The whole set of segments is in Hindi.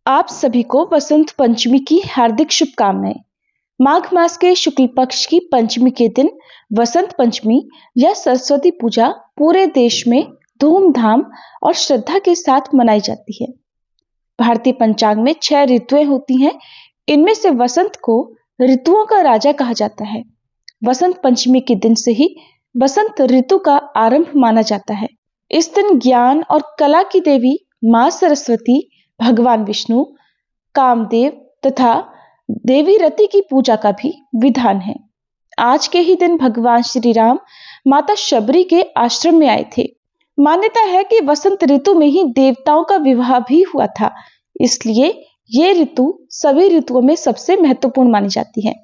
आप सभी को वसंत पंचमी की हार्दिक शुभकामनाएं। माघ मास के शुक्ल पक्ष की पंचमी के दिन वसंत पंचमी या सरस्वती पूजा पूरे देश में धूमधाम और श्रद्धा के साथ मनाई जाती है। भारतीय पंचांग में 6 ऋतुएं होती हैं। इनमें से वसंत को ऋतुओं का राजा कहा जाता है। वसंत पंचमी के दिन से ही वसंत ऋतु का आरंभ माना जाता है। इस दिन ज्ञान और कला की देवी मां सरस्वती, भगवान विष्णु, कामदेव तथा देवी रति की पूजा का भी विधान है। आज के ही दिन भगवान श्री राम माता शबरी के आश्रम में आए थे। मान्यता है कि वसंत ऋतु में ही देवताओं का विवाह भी हुआ था, इसलिए ये ऋतु सभी ऋतुओं में सबसे महत्वपूर्ण मानी जाती है।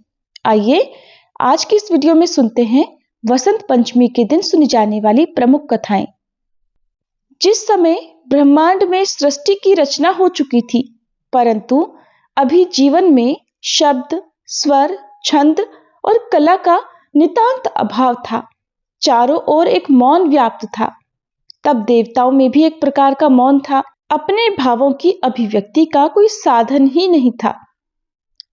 आइए आज की इस वीडियो में सुनते हैं वसंत पंचमी के दिन सुनी जाने वाली प्रमुख कथाएं। जिस समय ब्रह्मांड में सृष्टि की रचना हो चुकी थी, परंतु अभी जीवन में शब्द, स्वर, छंद और कला का नितांत अभाव था। चारों ओर एक मौन व्याप्त था। तब देवताओं में भी एक प्रकार का मौन था। अपने भावों की अभिव्यक्ति का कोई साधन ही नहीं था।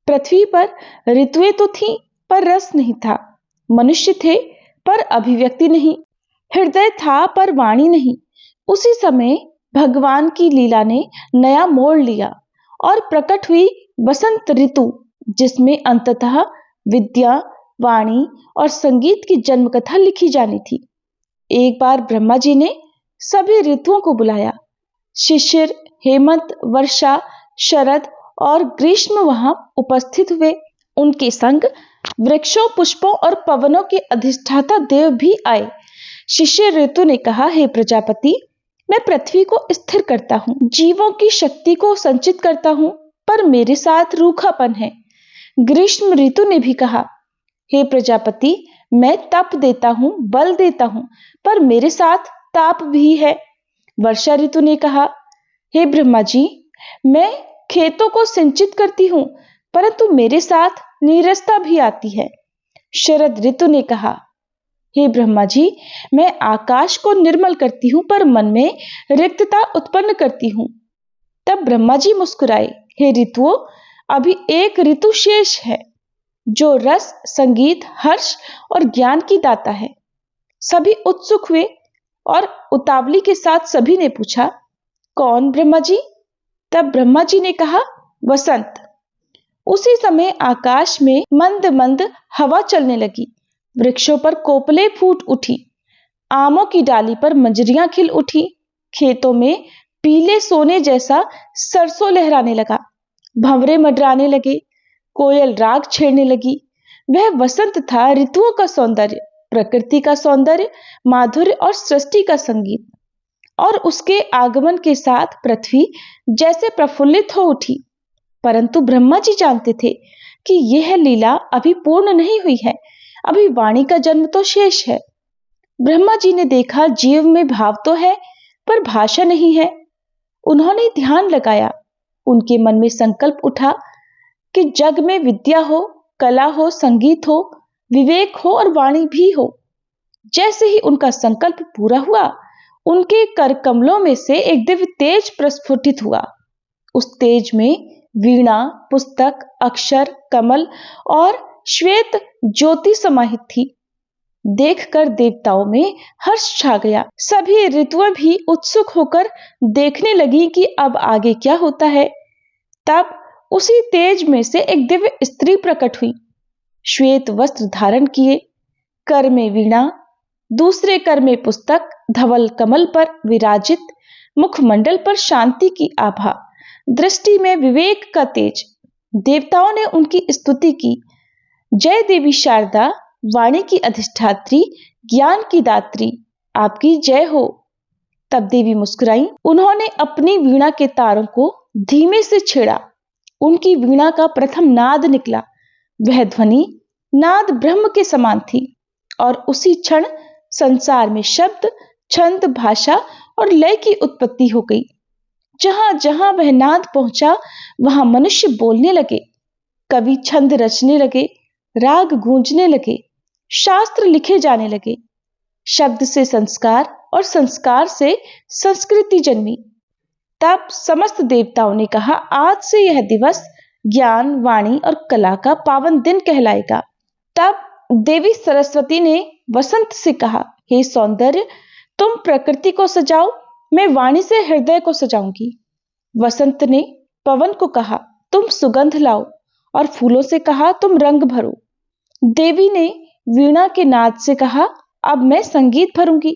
पृथ्वी पर ऋतुएं तो थीं, पर रस नहीं था। मनुष्य थे, पर अभिव्यक्ति नहीं। हृदय था, पर वाणी नहीं। उसी समय भगवान की लीला ने नया मोड़ लिया और प्रकट हुई वसंत ऋतु, जिसमें अंततः विद्या, वाणी और संगीत की जन्म कथा लिखी जानी थी। एक बार ब्रह्मा जी ने सभी ऋतुओं को बुलाया। शिशिर, हेमंत, वर्षा, शरद और ग्रीष्म वहां उपस्थित हुए। उनके संग वृक्षों, पुष्पों और पवनों के अधिष्ठाता देव भी आए। शिशिर ऋतु ने कहा, हे प्रजापति, मैं पृथ्वी को स्थिर करता हूँ, जीवों की शक्ति को संचित करता हूँ, पर मेरे साथ रूखापन है। ग्रीष्म ऋतु ने भी कहा, हे प्रजापति, मैं तप देता हूँ, बल देता हूँ, पर मेरे साथ ताप भी है। वर्षा ऋतु ने कहा, हे ब्रह्मा जी, मैं खेतों को सिंचित करती हूँ, परंतु मेरे साथ नीरसता भी आती है। शरद ऋतु ने कहा, हे ब्रह्मा जी, मैं आकाश को निर्मल करती हूं, पर मन में रिक्तता उत्पन्न करती हूं। तब ब्रह्मा जी मुस्कुराए, हे ऋतुओं, अभी एक ऋतु शेष है, जो रस, संगीत, हर्ष और ज्ञान की दाता है। सभी उत्सुक हुए और उतावली के साथ सभी ने पूछा, कौन ब्रह्मा जी? तब ब्रह्मा जी ने कहा, वसंत। उसी समय आकाश में मंद मंद हवा चलने लगी। वृक्षों पर कोपले फूट उठी। आमों की डाली पर मंजरियां खिल उठी। खेतों में पीले सोने जैसा सरसों लहराने लगा। भंवरे मंडराने लगे। कोयल राग छेड़ने लगी। वह वसंत था, ऋतुओं का सौंदर्य, प्रकृति का सौंदर्य, माधुर्य और सृष्टि का संगीत। और उसके आगमन के साथ पृथ्वी जैसे प्रफुल्लित हो उठी। परंतु ब्रह्मा जी जानते थे कि यह लीला अभी पूर्ण नहीं हुई है। अभी वाणी का जन्म तो शेष है। ब्रह्मा जी ने देखा, जीव में भाव तो है, पर भाषा नहीं है। उन्होंने ध्यान लगाया। उनके मन में संकल्प उठा कि जग में विद्या हो, कला हो, संगीत हो, विवेक हो और वाणी भी हो। जैसे ही उनका संकल्प पूरा हुआ, उनके कर कमलों में से एक दिव्य तेज प्रस्फुटित हुआ। उस तेज में वीणा, पुस्तक, अक्षर, कमल और श्वेत ज्योति समाहित थी। देखकर देवताओं में हर्ष छा गया। सभी ऋतुएं भी उत्सुक होकर देखने लगी कि अब आगे क्या होता है। तब उसी तेज में से एक दिव्य स्त्री प्रकट हुई। श्वेत वस्त्र धारण किए, कर में वीणा, दूसरे कर में पुस्तक, धवल कमल पर विराजित, मुखमंडल पर शांति की आभा, दृष्टि में विवेक का तेज। देवताओं ने उनकी स्तुति की। जय देवी शारदा, वाणी की अधिष्ठात्री, ज्ञान की दात्री, आपकी जय हो। तब देवी मुस्कुराई। उन्होंने अपनी वीणा के तारों को धीमे से छेड़ा। उनकी वीणा का प्रथम नाद निकला। वह ध्वनि नाद ब्रह्म के समान थी और उसी क्षण संसार में शब्द, छंद, भाषा और लय की उत्पत्ति हो गई। जहां जहां वह नाद पहुंचा, वहां मनुष्य बोलने लगे, कवि छंद रचने लगे, राग गूंजने लगे, शास्त्र लिखे जाने लगे। शब्द से संस्कार और संस्कार से संस्कृति जन्मी। तब समस्त देवताओं ने कहा, आज से यह दिवस ज्ञान, वाणी और कला का पावन दिन कहलाएगा। तब देवी सरस्वती ने वसंत से कहा, हे सौंदर्य, तुम प्रकृति को सजाओ, मैं वाणी से हृदय को सजाऊंगी। वसंत ने पवन को कहा, तुम सुगंध लाओ, और फूलों से कहा, तुम रंग भरो। देवी ने वीणा के नाद से कहा, अब मैं संगीत भरूंगी।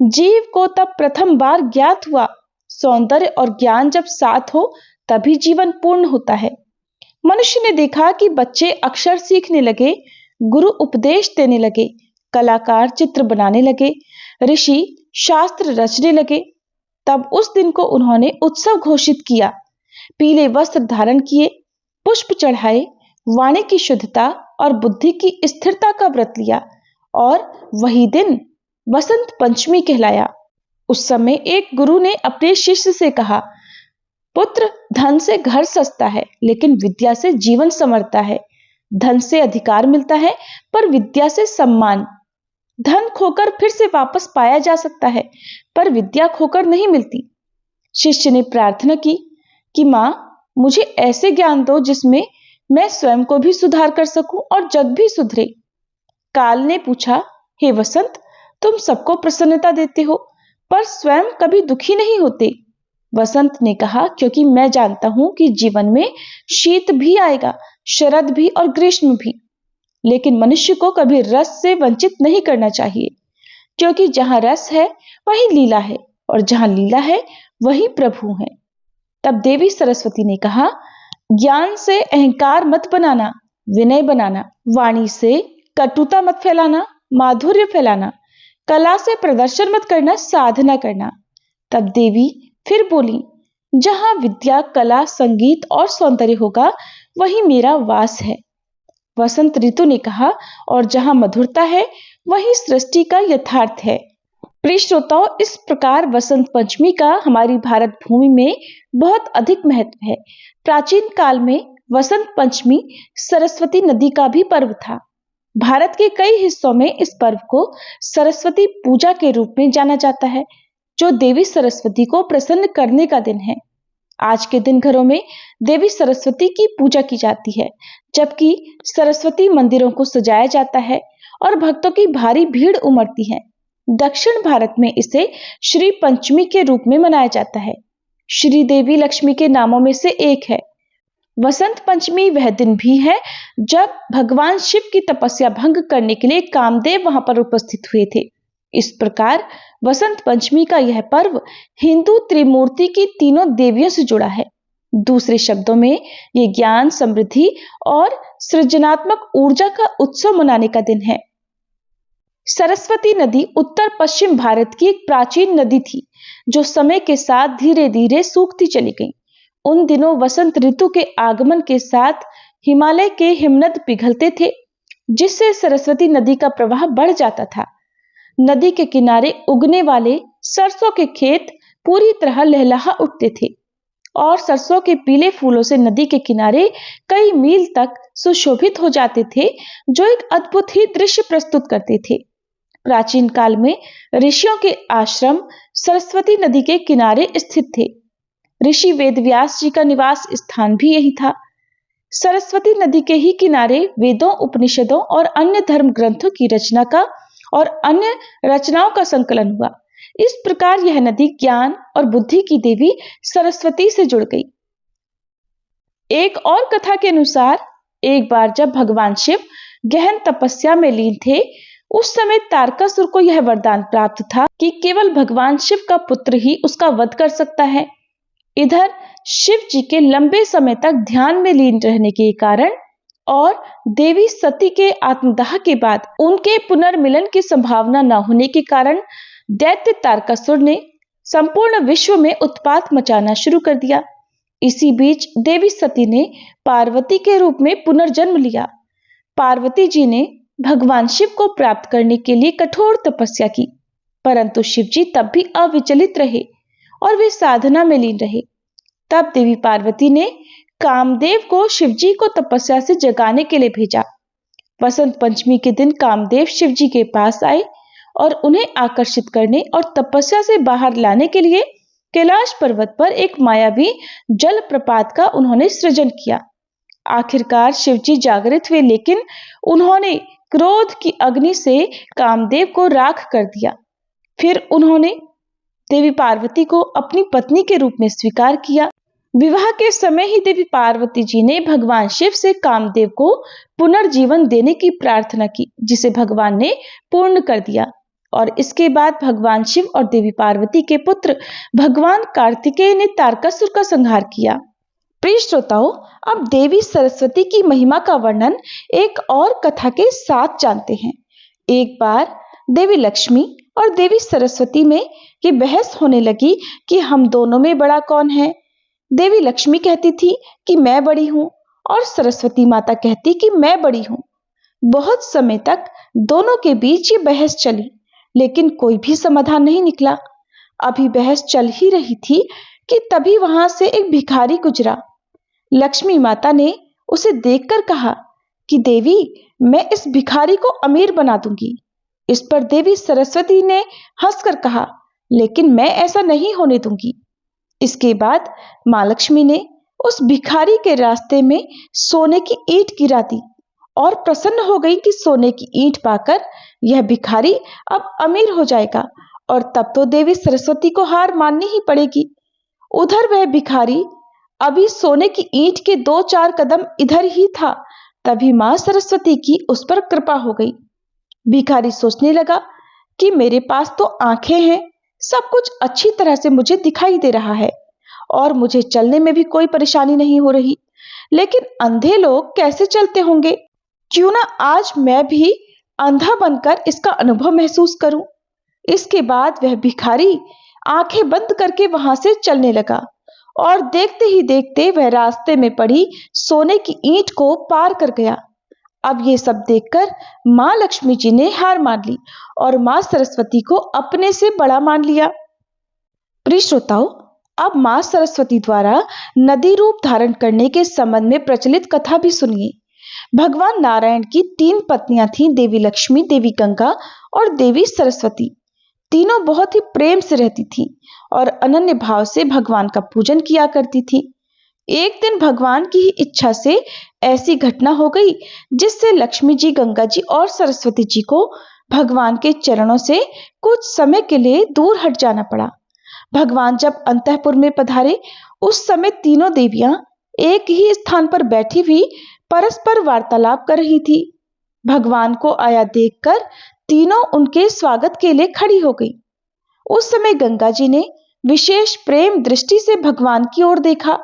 जीव को तब प्रथम बार ज्ञात हुआ, सौंदर्य और ज्ञान जब साथ हो तभी जीवन पूर्ण होता है। मनुष्य ने देखा कि बच्चे अक्षर सीखने लगे, गुरु उपदेश देने लगे, कलाकार चित्र बनाने लगे, ऋषि शास्त्र रचने लगे। तब उस दिन को उन्होंने उत्सव घोषित किया, पीले वस्त्र धारण किए, पुष्प चढ़ाए, वाणी की शुद्धता और बुद्धि की स्थिरता का व्रत लिया, और वही दिन वसंत पंचमी कहलाया। उस समय एक गुरु ने अपने शिष्य से कहा, पुत्र, धन से घर सस्ता है, लेकिन विद्या से जीवन संवरता है। धन से अधिकार मिलता है, पर विद्या से सम्मान। धन खोकर फिर से वापस पाया जा सकता है, पर विद्या खोकर नहीं मिलती। शिष्य ने प्रार्थना की कि मां, मुझे ऐसे ज्ञान दो जिसमें मैं स्वयं को भी सुधार कर सकूं और जग भी सुधरे। काल ने पूछा, हे वसंत, तुम सबको प्रसन्नता देते हो, पर स्वयं कभी दुखी नहीं होते। वसंत ने कहा, क्योंकि मैं जानता हूं कि जीवन में शीत भी आएगा, शरद भी और ग्रीष्म भी, लेकिन मनुष्य को कभी रस से वंचित नहीं करना चाहिए, क्योंकि जहां रस है वहीं लीला है, और जहां लीला है वहीं प्रभु है। तब देवी सरस्वती ने कहा, ज्ञान से अहंकार मत बनाना, विनय बनाना, वाणी से कटुता मत फैलाना, माधुर्य फैलाना, कला से प्रदर्शन मत करना, साधना करना। तब देवी फिर बोली, जहां विद्या, कला, संगीत और सौंदर्य होगा वहीं मेरा वास है। वसंत ऋतु ने कहा, और जहां मधुरता है वहीं सृष्टि का यथार्थ है। प्रिय श्रोताओं, इस प्रकार वसंत पंचमी का हमारी भारत भूमि में बहुत अधिक महत्व है। प्राचीन काल में वसंत पंचमी सरस्वती नदी का भी पर्व था। भारत के कई हिस्सों में इस पर्व को सरस्वती पूजा के रूप में जाना जाता है, जो देवी सरस्वती को प्रसन्न करने का दिन है। आज के दिन घरों में देवी सरस्वती की पूजा की जाती है, जबकि सरस्वती मंदिरों को सजाया जाता है और भक्तों की भारी भीड़ उमड़ती है। दक्षिण भारत में इसे श्री पंचमी के रूप में मनाया जाता है। श्री देवी लक्ष्मी के नामों में से एक है। वसंत पंचमी वह दिन भी है जब भगवान शिव की तपस्या भंग करने के लिए कामदेव वहां पर उपस्थित हुए थे। इस प्रकार वसंत पंचमी का यह पर्व हिंदू त्रिमूर्ति की तीनों देवियों से जुड़ा है। दूसरे शब्दों में ये ज्ञान, समृद्धि और सृजनात्मक ऊर्जा का उत्सव मनाने का दिन है। सरस्वती नदी उत्तर पश्चिम भारत की एक प्राचीन नदी थी, जो समय के साथ धीरे धीरे सूखती चली गई। उन दिनों वसंत ऋतु के आगमन के साथ हिमालय के हिमनद पिघलते थे, जिससे सरस्वती नदी का प्रवाह बढ़ जाता था। नदी के किनारे उगने वाले सरसों के खेत पूरी तरह लहलहा उठते थे, और सरसों के पीले फूलों से नदी के किनारे कई मील तक सुशोभित हो जाते थे, जो एक अद्भुत ही दृश्य प्रस्तुत करते थे। प्राचीन काल में ऋषियों के आश्रम सरस्वती नदी के किनारे स्थित थे। ऋषि वेदव्यास जी का निवास स्थान भी यही था। सरस्वती नदी के ही किनारे वेदों, उपनिषदों और अन्य धर्म ग्रंथों की रचना का और अन्य रचनाओं का संकलन हुआ। इस प्रकार यह नदी ज्ञान और बुद्धि की देवी सरस्वती से जुड़ गई। एक और कथा के अनुसार एक बार जब भगवान शिव गहन तपस्या में लीन थे, उस समय तारकासुर को यह वरदान प्राप्त था कि केवल भगवान शिव का पुत्र ही उसका वध कर सकता है। इधर शिव जी के लंबे समय तक ध्यान में लीन रहने के कारण और देवी सती के आत्मदाह के बाद उनके पुनर्मिलन की संभावना न होने के कारण दैत्य तारकासुर ने संपूर्ण विश्व में उत्पात मचाना शुरू कर दिया। इसी बीच देवी सती ने पार्वती के रूप में पुनर्जन्म लिया। पार्वती जी ने भगवान शिव को प्राप्त करने के लिए कठोर तपस्या की, परंतु शिव जी तब भी अविचलित रहे और वे साधना में लीन रहे। तब देवी पार्वती ने कामदेव को शिवजी को तपस्या से जगाने के लिए भेजा। वसंत पंचमी के दिन कामदेव शिवजी के पास आए और उन्हें आकर्षित करने और तपस्या से बाहर लाने के लिए कैलाश पर्वत पर एक मायावी जल प्रपात का उन्होंने सृजन किया। आखिरकार शिवजी जागृत हुए, लेकिन उन्होंने क्रोध की अग्नि से कामदेव को राख कर दिया। फिर उन्होंने देवी पार्वती को अपनी पत्नी के रूप में स्वीकार किया। विवाह के समय ही देवी पार्वती जी ने भगवान शिव से कामदेव को पुनर्जीवन देने की प्रार्थना की, जिसे भगवान ने पूर्ण कर दिया। और इसके बाद भगवान शिव और देवी पार्वती के पुत्र भगवान कार्तिकेय ने तारकासुर का संहार किया। प्रिय श्रोताओं, अब देवी सरस्वती की महिमा का वर्णन एक और कथा के साथ जानते हैं। एक बार देवी लक्ष्मी और देवी सरस्वती में ये बहस होने लगी कि हम दोनों में बड़ा कौन है। देवी लक्ष्मी कहती थी कि मैं बड़ी हूं और सरस्वती माता कहती कि मैं बड़ी हूं। बहुत समय तक दोनों के बीच ये बहस चली, लेकिन कोई भी समाधान नहीं निकला। अभी बहस चल ही रही थी कि तभी वहां से एक भिखारी गुजरा। लक्ष्मी माता ने उसे देखकर कहा कि देवी, मैं इस भिखारी को अमीर बना दूंगी। इस पर देवी सरस्वती ने हंसकर कहा, लेकिन मैं ऐसा नहीं होने दूंगी। इसके बाद मां लक्ष्मी ने उस भिखारी के रास्ते में सोने की ईंट गिरा दी और प्रसन्न हो गई कि सोने की ईंट पाकर यह भिखारी अब अमीर हो जाएगा और तब तो देवी सरस्वती को हार माननी ही पड़ेगी। उधर वह भिखारी अभी सोने की ईंट के 2-4 कदम इधर ही था, तभी मां सरस्वती की उस पर कृपा हो गई। भिखारी सोचने लगा कि मेरे पास तो आंखें हैं, सब कुछ अच्छी तरह से मुझे दिखाई दे रहा है और मुझे चलने में भी कोई परेशानी नहीं हो रही, लेकिन अंधे लोग कैसे चलते होंगे? क्यों ना आज मैं भी अंधा बनकर इसका अनुभव महसूस करूं। इसके बाद वह भिखारी आंखें बंद करके वहां से चलने लगा और देखते ही देखते वह रास्ते में पड़ी सोने की ईंट को पार कर गया। अब ये सब देखकर मां लक्ष्मी जी ने हार मान ली और मां सरस्वती को अपने से बड़ा मान लिया। प्रिय श्रोताओं, अब मां सरस्वती द्वारा नदी रूप धारण करने के संबंध में प्रचलित कथा भी सुनिए। भगवान नारायण की 3 पत्नियां थीं, देवी लक्ष्मी, देवी गंगा और देवी सरस्वती। तीनों बहुत ही प्रेम से रहती थीं और अनन्य भाव से भगवान का पूजन किया करती थीं। एक दिन भगवान की ही इच्छा से ऐसी घटना हो गई जिससे लक्ष्मी जी, गंगा जी और सरस्वती जी को भगवान के चरणों से कुछ समय के लिए दूर हट जाना पड़ा। भगवान जब अंतःपुर में पधारे, उस समय तीनों देवियां एक ही स्थान पर बैठी हुई परस्पर वार्तालाप कर रही थी। भगवान को आया देखकर तीनों उनके स्वागत के लिए खड़ी हो गई। उस समय गंगा जी ने विशेष प्रेम दृष्टि से भगवान की ओर देखा।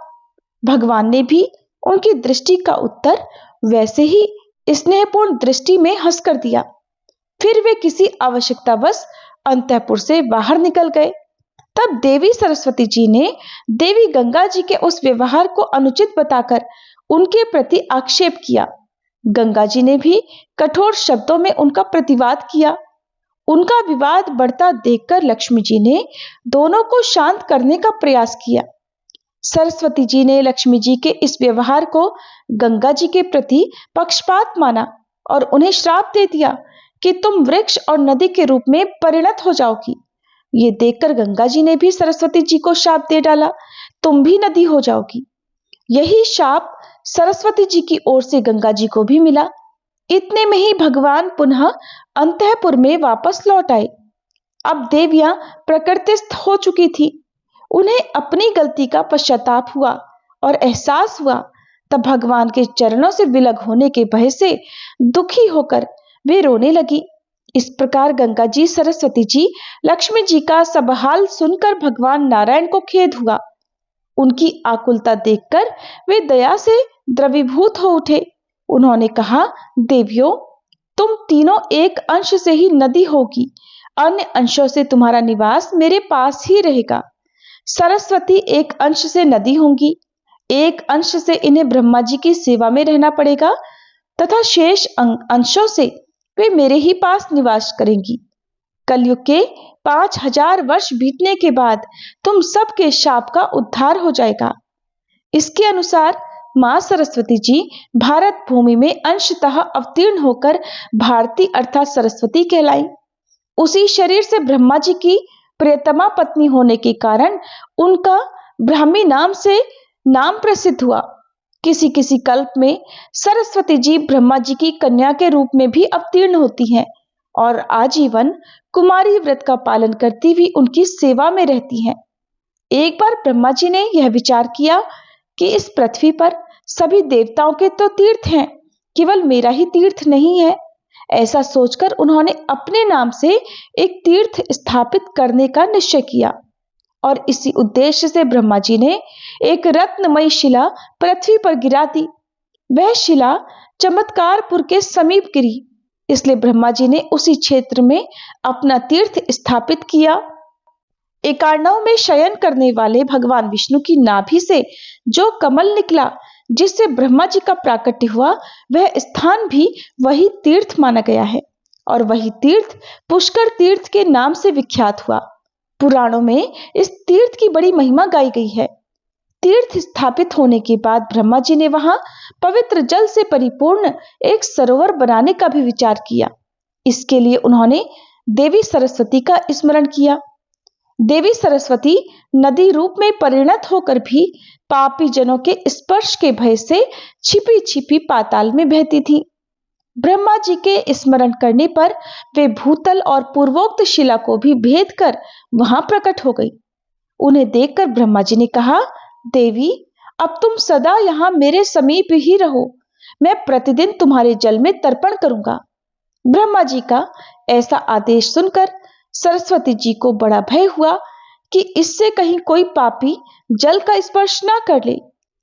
भगवान ने भी उनकी दृष्टि का उत्तर वैसे ही स्नेहपूर्ण दृष्टि में हंसकर दिया। फिर वे किसी आवश्यकतावश अंतःपुर से बाहर निकल गए। तब देवी सरस्वती जी ने देवी गंगा जी के उस व्यवहार को अनुचित बताकर उनके प्रति आक्षेप किया। गंगा जी ने भी कठोर शब्दों में उनका प्रतिवाद किया। उनका विवाद बढ़ता देखकर लक्ष्मी जी ने दोनों को शांत करने का प्रयास किया। सरस्वती जी ने लक्ष्मी जी के इस व्यवहार को गंगा जी के प्रति पक्षपात माना और उन्हें श्राप दे दिया कि तुम वृक्ष और नदी के रूप में परिणत हो जाओगी। ये देखकर गंगा जी ने भी सरस्वती जी को शाप दे डाला, तुम भी नदी हो जाओगी। यही शाप सरस्वती जी की ओर से गंगा जी को भी मिला। इतने में ही भगवान पुनः अंतःपुर में वापस लौट आए। अब देवियां प्रकृतिस्थ हो चुकी थी। उन्हें अपनी गलती का पश्चाताप हुआ और एहसास हुआ। तब भगवान के चरणों से विलग होने के भय से दुखी होकर वे रोने लगी। इस प्रकार गंगा जी, सरस्वती जी, लक्ष्मी जी का सब हाल सुनकर भगवान नारायण को खेद हुआ। उनकी आकुलता देखकर वे दया से द्रवीभूत हो उठे। उन्होंने कहा, देवियों, तुम तीनों एक अंश से ही नदी होगी, अन्य अंशों से तुम्हारा निवास मेरे पास ही रहेगा। सरस्वती एक अंश से नदी होंगी, एक अंश से इन्हें ब्रह्मा जी की सेवा में रहना पड़ेगा तथा शेष अंशों से वे मेरे ही पास निवास करेंगी। कलयुग के 5000 वर्ष बीतने के बाद तुम सबके शाप का उद्धार हो जाएगा। इसके अनुसार मां सरस्वती जी भारत भूमि में अंशतः अवतीर्ण होकर भारती अर्थात सरस्वती कहलाई। उसी शरीर से ब्रह्मा जी की प्रियतमा पत्नी होने के कारण उनका ब्राह्मी नाम से नाम प्रसिद्ध हुआ। किसी किसी कल्प में सरस्वती जी ब्रह्मा जी की कन्या के रूप में भी अवतीर्ण होती हैं और आजीवन कुमारी व्रत का पालन करती हुई उनकी सेवा में रहती हैं। एक बार ब्रह्मा जी ने यह विचार किया कि इस पृथ्वी पर सभी देवताओं के तो तीर्थ हैं, केवल मेरा ही तीर्थ नहीं है। ऐसा सोचकर उन्होंने अपने नाम से एक तीर्थ स्थापित करने का निश्चय किया और इसी उद्देश्य से ब्रह्मा जी ने एक रत्नमयी शिला पृथ्वी पर गिरा दी। वह शिला चमत्कारपुर के समीप गिरी, इसलिए ब्रह्मा जी ने उसी क्षेत्र में अपना तीर्थ स्थापित किया। एकार्णव में शयन करने वाले भगवान विष्णु की नाभि से जो कमल निकला जिससे ब्रह्मा जी का प्राकट्य हुआ, वह स्थान भी वही तीर्थ माना गया है और वही तीर्थ पुष्कर तीर्थ के नाम से विख्यात हुआ। पुराणों में इस तीर्थ की बड़ी महिमा गाई गई है। तीर्थ स्थापित होने के बाद ब्रह्मा जी ने वहां पवित्र जल से परिपूर्ण एक सरोवर बनाने का भी विचार किया। इसके लिए उन्होंने देवी सरस्वती का स्मरण किया। देवी सरस्वती नदी रूप में परिणत होकर भी पापी जनों के स्पर्श के भय से छिपी छिपी पाताल में बहती थी। ब्रह्मा जी के स्मरण करने पर वे भूतल और पूर्वोक्त शिला को भी भेद कर वहां प्रकट हो गई। उन्हें देखकर ब्रह्मा जी ने कहा, देवी, अब तुम सदा यहां मेरे समीप ही रहो, मैं प्रतिदिन तुम्हारे जल में तर्पण करूंगा। ब्रह्मा जी का ऐसा आदेश सुनकर सरस्वती जी को बड़ा भय हुआ कि इससे कहीं कोई पापी जल का स्पर्श ना कर ले।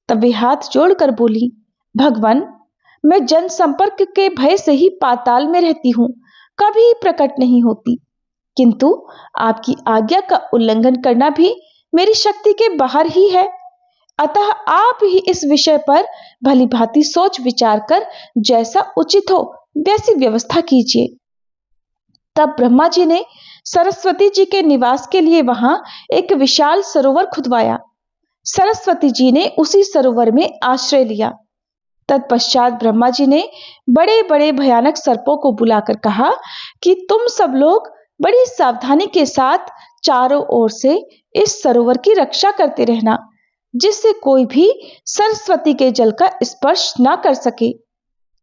तब वे हाथ जोड़कर बोली, भगवान, मैं जन संपर्क के भय से ही पाताल में रहती हूँ, कभी प्रकट नहीं होती, किंतु आपकी आज्ञा का उल्लंघन करना भी मेरी शक्ति के बाहर ही है। अतः आप ही इस विषय पर भली भांति सोच विचार कर जैसा उचित हो वैसी व्यवस्था कीजिए। तब ब्रह्मा जी ने सरस्वती जी के निवास के लिए वहां एक विशाल सरोवर खुदवाया। सरस्वती जी ने उसी सरोवर में आश्रय लिया। तत्पश्चात ब्रह्मा जी ने बड़े बड़े भयानक सर्पों को बुलाकर कहा कि तुम सब लोग बड़ी सावधानी के साथ चारों ओर से इस सरोवर की रक्षा करते रहना, जिससे कोई भी सरस्वती के जल का स्पर्श ना कर सके।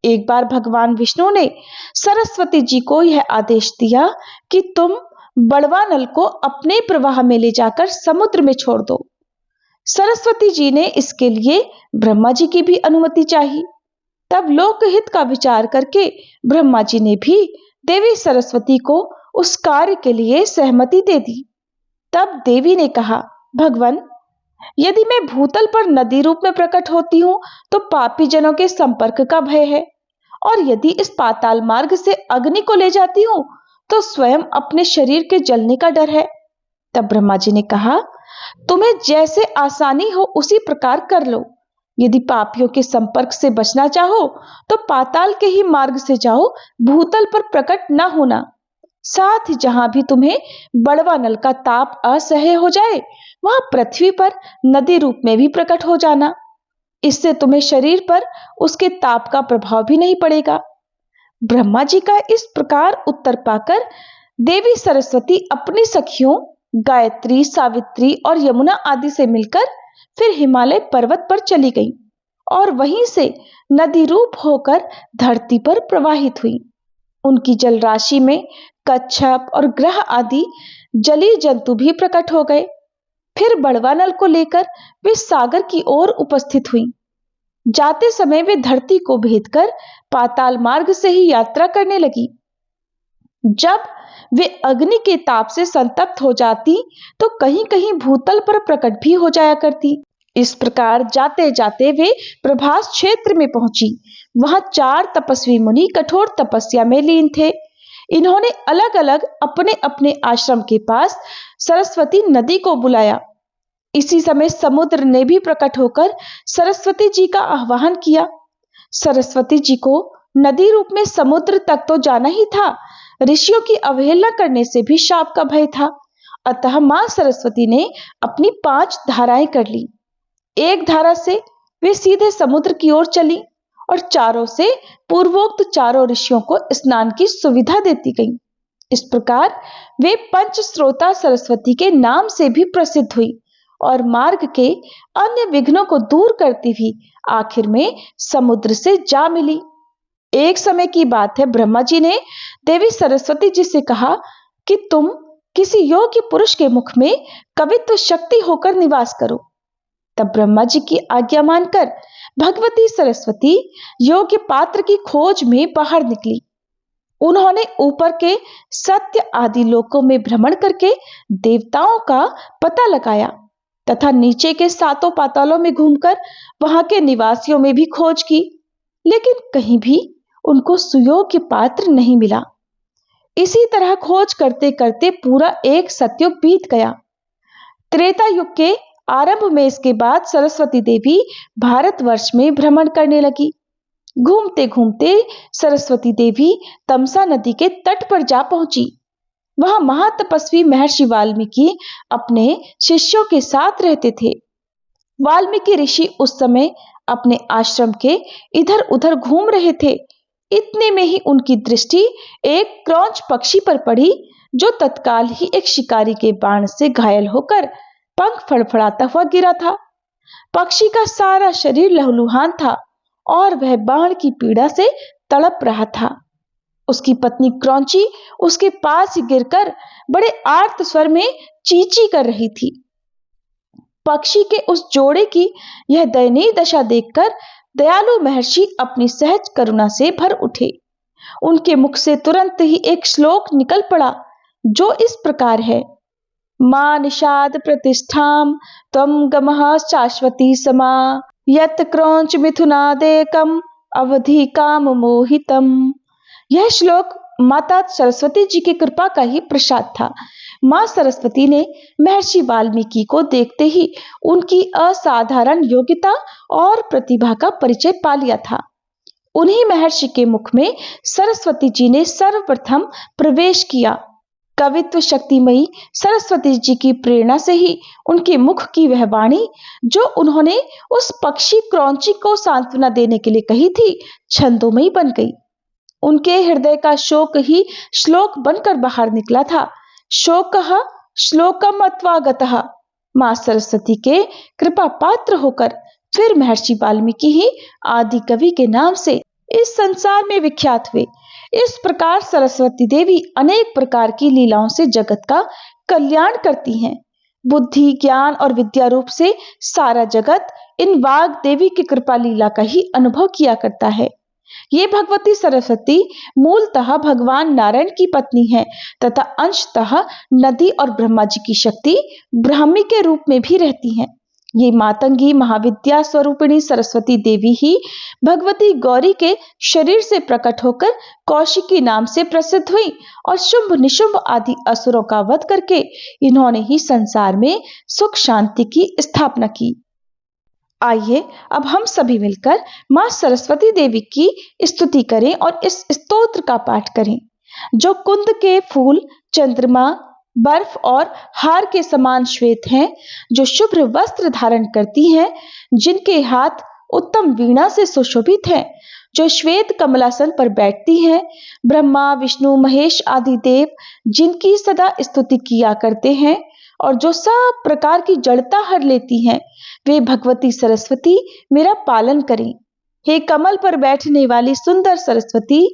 एक बार भगवान विष्णु ने सरस्वती जी को यह आदेश दिया कि तुम बड़वा नल को अपने प्रवाह में ले जाकर समुद्र में छोड़ दो। सरस्वती जी ने इसके लिए ब्रह्मा जी की भी अनुमति चाहिए। तब लोकहित का विचार करके ब्रह्मा जी ने भी देवी सरस्वती को उस कार्य के लिए सहमति दे दी। तब देवी ने कहा, भगवान, यदि मैं भूतल पर नदी रूप में प्रकट होती हूँ तो पापी जनों के संपर्क का भय है, और यदि इस पाताल मार्ग से अग्नि को ले जाती हूँ तो स्वयं अपने शरीर के जलने का डर है। तब ब्रह्मा जी ने कहा, तुम्हें जैसे आसानी हो उसी प्रकार कर लो। यदि पापियों के संपर्क से बचना चाहो तो पाताल के ही मार्ग से जाओ, भूतल पर प्रकट न होना। साथ ही जहां भी तुम्हें बड़वा नल का ताप असह्य हो जाए वहां पृथ्वी पर नदी रूप में भी प्रकट हो जाना। इससे तुम्हें शरीर पर उसके ताप का प्रभाव भी नहीं पड़ेगा। ब्रह्मा जी का इस प्रकार उत्तर पाकर देवी सरस्वती अपनी सखियों गायत्री, सावित्री और यमुना आदि से मिलकर फिर हिमालय पर्वत पर चली गई और वहीं से नदी रूप होकर धरती पर प्रवाहित हुई। उनकी जल राशि में कच्छप और ग्रह आदि जलीय जंतु भी प्रकट हो गए। फिर बड़वा नल को लेकर वे सागर की ओर उपस्थित हुई। जाते समय वे धरती को भेदकर पाताल मार्ग से ही यात्रा करने लगी। जब वे अग्नि के ताप से संतप्त हो जाती तो कहीं कहीं भूतल पर प्रकट भी हो जाया करती। इस प्रकार जाते जाते वे प्रभास क्षेत्र में पहुंची। वहां 4 तपस्वी मुनि कठोर तपस्या में लीन थे। इन्होंने अलग अलग अपने अपने आश्रम के पास सरस्वती नदी को बुलाया। इसी समय समुद्र ने भी प्रकट होकर सरस्वती जी का आह्वान किया। सरस्वती जी को नदी रूप में समुद्र तक तो जाना ही था, ऋषियों की अवहेलना करने से भी शाप का भय था। अतः मां सरस्वती ने अपनी 5 धाराएं कर ली। एक धारा से वे सीधे समुद्र की ओर चली और चारों से पूर्वोक्त चारों ऋषियों को स्नान की सुविधा देती गई। इस प्रकार वे पंच स्रोता सरस्वती के नाम से भी प्रसिद्ध हुई और मार्ग के अन्य विघ्नों को दूर करती हुई आखिर में समुद्र से जा मिली। एक समय की बात है, ब्रह्मा जी ने देवी सरस्वती जी से कहा कि तुम किसी योग्य पुरुष के मुख में कवित्व शक्ति होकर निवास करो। तब ब्रह्मा जी की आज्ञा मानकर भगवती सरस्वती योग्य पात्र की खोज में बाहर निकली। उन्होंने ऊपर के सत्य आदि लोकों में भ्रमण करके देवताओं का पता लगाया तथा नीचे के सातों पातालों में घूमकर वहां के निवासियों में भी खोज की, लेकिन कहीं भी उनको सुयोग्य पात्र नहीं मिला। इसी तरह खोज करते करते पूरा एक सतयुग बीत गया। त्रेता युग के आरंभ में इसके बाद सरस्वती देवी भारतवर्ष में भ्रमण करने लगी। घूमते घूमते सरस्वती देवी तमसा नदी के तट पर जा पहुंची। वहां महातपस्वी महर्षि वाल्मीकि अपने शिष्यों के साथ रहते थे। वाल्मीकि ऋषि उस समय अपने आश्रम के इधर उधर घूम रहे थे। इतने में ही उनकी दृष्टि एक क्रौंच पक्षी पर पड़ी, जो तत्काल ही एक शिकारी के बाण से घायल होकर पंख फड़फड़ाता हुआ गिरा था। पक्षी का सारा शरीर लहूलुहान था और वह बाण की पीड़ा से तड़प रहा था। उसकी पत्नी क्रौंची उसके पास ही गिरकर बड़े आर्त स्वर में चींची कर रही थी। पक्षी के उस जोड़े की यह दयनीय दशा देखकर दयालु महर्षि अपनी सहज करुणा से भर उठे। उनके मुख से तुरंत ही एक श्लोक निकल पड़ा, जो इस प्रकार है। मां निषाद प्रतिष्ठाम त्वं गमः शाश्वती समा यत क्रौंच मिथुनादेकम अवधि काम मोहितम। यह श्लोक माता सरस्वती जी की कृपा का ही प्रसाद था। मां सरस्वती ने महर्षि वाल्मीकि को देखते ही उनकी असाधारण योग्यता और प्रतिभा का परिचय पा लिया था। उन्हीं महर्षि के मुख में सरस्वती जी ने सर्वप्रथम प्रवेश किया। कवित्व शक्तिमयी सरस्वती जी की प्रेरणा से ही उनके मुख की वह वाणी, जो उन्होंने उस पक्षी क्रौंची को सांत्वना देने के लिए कही थी, छंदोमयी बन गई। उनके हृदय का शोक ही श्लोक बनकर बाहर निकला था। शोकः श्लोकम अत्वा गतः। मां सरस्वती के कृपा पात्र होकर फिर महर्षि वाल्मीकि ही आदि कवि के नाम से इस संसार में विख्यात हुए। इस प्रकार सरस्वती देवी अनेक प्रकार की लीलाओं से जगत का कल्याण करती हैं। बुद्धि, ज्ञान और विद्या रूप से सारा जगत इन वाग देवी की कृपा लीला का ही अनुभव किया करता है। ये भगवती सरस्वती मूलतः भगवान नारायण की पत्नी है तथा अंशतः नदी और ब्रह्मा जी की शक्ति ब्राह्मी के रूप में भी रहती हैं। ये मातंगी महाविद्या स्वरूपिणी सरस्वती देवी ही भगवती गौरी के शरीर से प्रकट होकर कौशिकी नाम से प्रसिद्ध हुई और शुंभ निशुंभ आदि असुरों का वध करके इन्होंने ही संसार में सुख शांति की स्थापना की। आइए अब हम सभी मिलकर मां सरस्वती देवी की स्तुति करें और इस स्तोत्र का पाठ करें, जो कुंद के फूल, चंद्रमा, बर्फ और हार के समान श्वेत हैं, जो शुभ्र वस्त्र धारण करती हैं, जिनके हाथ उत्तम वीणा से सुशोभित हैं, जो श्वेत कमलासन पर बैठती हैं, ब्रह्मा, विष्णु, महेश आदि देव जिनकी सदा स्तुति किया करते हैं और जो सब प्रकार की जड़ता हर लेती हैं, वे भगवती सरस्वती मेरा पालन करें। हे कमल पर बैठने वाली सुंदर सरस्वती,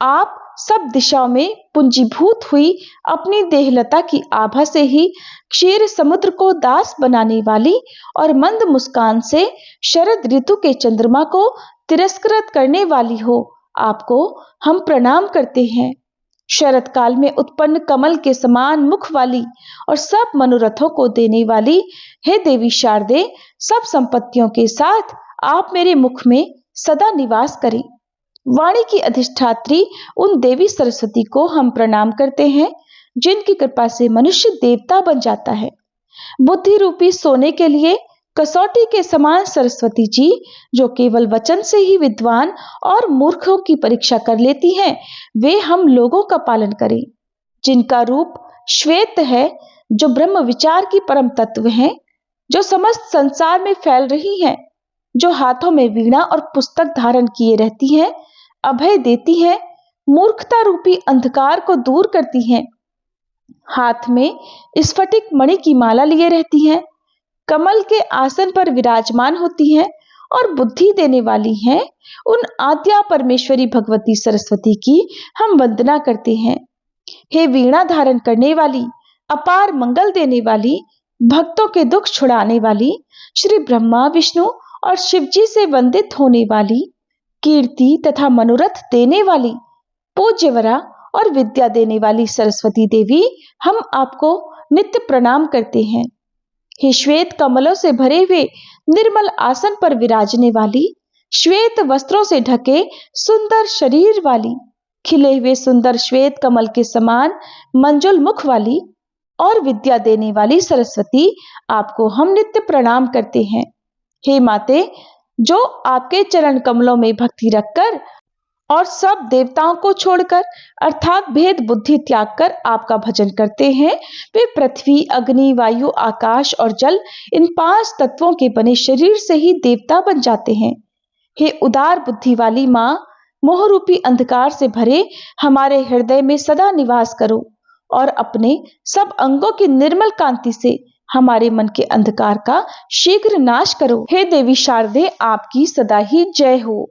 आप सब दिशाओं में पुंजीभूत हुई अपनी देहलता की आभा से ही क्षीर समुद्र को दास बनाने वाली और मंद मुस्कान से शरद ऋतु के चंद्रमा को तिरस्कृत करने वाली हो, आपको हम प्रणाम करते हैं। शरद काल में उत्पन्न कमल के समान मुख वाली और सब मनोरथों को देने वाली हे देवी शारदे, सब संपत्तियों के साथ आप मेरे मुख में सदा निवास करें। वाणी की अधिष्ठात्री उन देवी सरस्वती को हम प्रणाम करते हैं, जिनकी कृपा से मनुष्य देवता बन जाता है। बुद्धि रूपी सोने के लिए कसौटी के समान सरस्वती जी, जो केवल वचन से ही विद्वान और मूर्खों की परीक्षा कर लेती हैं, वे हम लोगों का पालन करें। जिनका रूप श्वेत है, जो ब्रह्म विचार की परम तत्व हैं, जो समस्त संसार में फैल रही हैं, जो हाथों में वीणा और पुस्तक धारण किए रहती हैं, अभय देती हैं, मूर्खता रूपी अंधकार को दूर करती हैं। हाथ में स्फटिक मणि की माला लिए रहती हैं, कमल के आसन पर विराजमान होती हैं और बुद्धि देने वाली हैं। उन आद्या परमेश्वरी भगवती सरस्वती की हम वंदना करते हैं। हे वीणा धारण करने वाली, अपार मंगल देने वाली, भक्तों के दुख छुड़ाने वाली, श्री ब्रह्मा विष्णु और शिव जी से वंदित होने वाली, कीर्ति तथा मनोरथ देने वाली, पूज्यवरा और विद्या देने वाली सरस्वती देवी, हम आपको नित्य प्रणाम करते हैं। हे श्वेत कमलों से भरे हुए निर्मल आसन पर विराजने वाली, श्वेत वस्त्रों से ढके सुंदर शरीर वाली, खिले हुए सुंदर श्वेत कमल के समान मंजुल मुख वाली और विद्या देने वाली सरस्वती, आपको हम नित्य प्रणाम करते हैं। हे माते, जो आपके चरण कमलों में भक्ति रखकर और सब देवताओं को छोड़कर अर्थात भेद बुद्धि त्याग कर आपका भजन करते हैं, वे पृथ्वी, अग्नि, वायु, आकाश और जल, इन 5 तत्वों के बने शरीर से ही देवता बन जाते हैं। हे उदार बुद्धि वाली माँ, मोह रूपी अंधकार से भरे हमारे हृदय में सदा निवास करो और अपने सब अंगों की निर्मल कांति से हमारे मन के अंधकार का शीघ्र नाश करो। हे देवी शारदे, आपकी सदा ही जय हो।